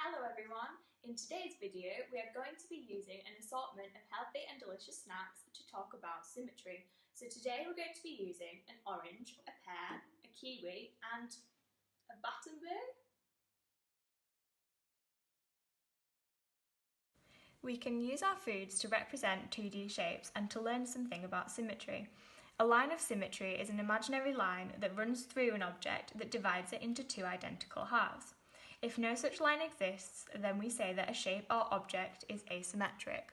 Hello everyone! In today's video we are going to be using an assortment of healthy and delicious snacks to talk about symmetry. So today we're going to be using an orange, a pear, a kiwi and a Battenberg. We can use our foods to represent 2D shapes and to learn something about symmetry. A line of symmetry is an imaginary line that runs through an object that divides it into two identical halves. If no such line exists, then we say that a shape or object is asymmetric.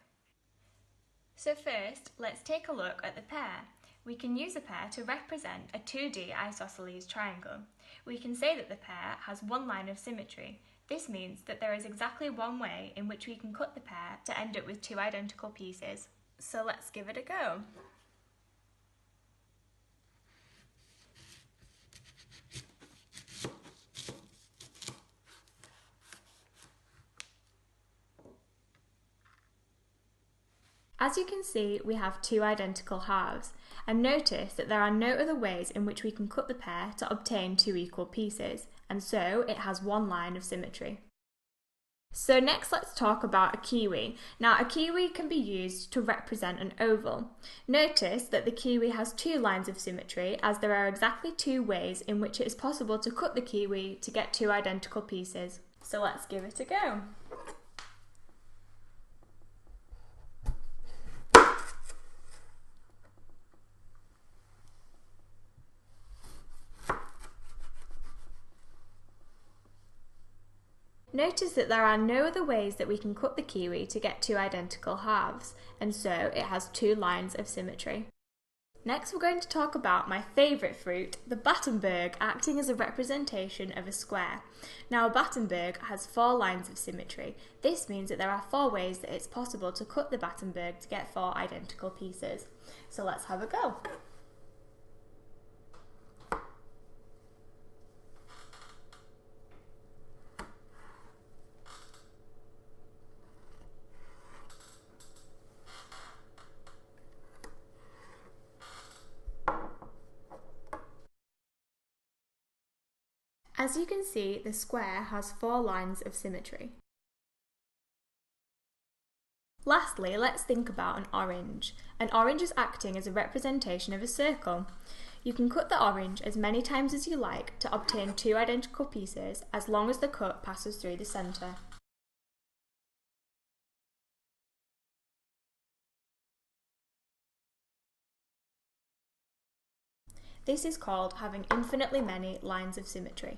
So first, let's take a look at the pear. We can use a pear to represent a 2D isosceles triangle. We can say that the pear has one line of symmetry. This means that there is exactly one way in which we can cut the pear to end up with two identical pieces. So let's give it a go. As you can see, we have two identical halves, and notice that there are no other ways in which we can cut the pear to obtain two equal pieces, and so it has one line of symmetry. So next let's talk about a kiwi. Now a kiwi can be used to represent an oval. Notice that the kiwi has two lines of symmetry, as there are exactly two ways in which it is possible to cut the kiwi to get two identical pieces. So let's give it a go. Notice that there are no other ways that we can cut the kiwi to get two identical halves, and so it has two lines of symmetry. Next we're going to talk about my favourite fruit, the Battenberg, acting as a representation of a square. Now a Battenberg has four lines of symmetry. This means that there are four ways that it's possible to cut the Battenberg to get four identical pieces. So let's have a go. As you can see, the square has four lines of symmetry. Lastly, let's think about an orange. An orange is acting as a representation of a circle. You can cut the orange as many times as you like to obtain two identical pieces, as long as the cut passes through the centre. This is called having infinitely many lines of symmetry.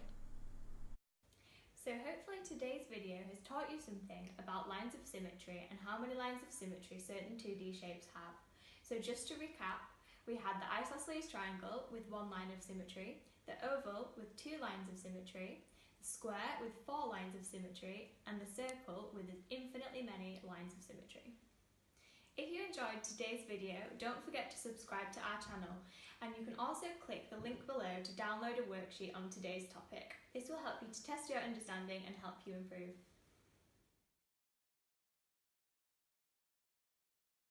So hopefully today's video has taught you something about lines of symmetry and how many lines of symmetry certain 2D shapes have. So just to recap, we had the isosceles triangle with one line of symmetry, the oval with two lines of symmetry, the square with four lines of symmetry, and the circle with infinitely many lines of symmetry. If you enjoyed today's video, don't forget to subscribe to our channel, and you can also click the link below to download a worksheet on today's topic. This will help you to test your understanding and help you improve.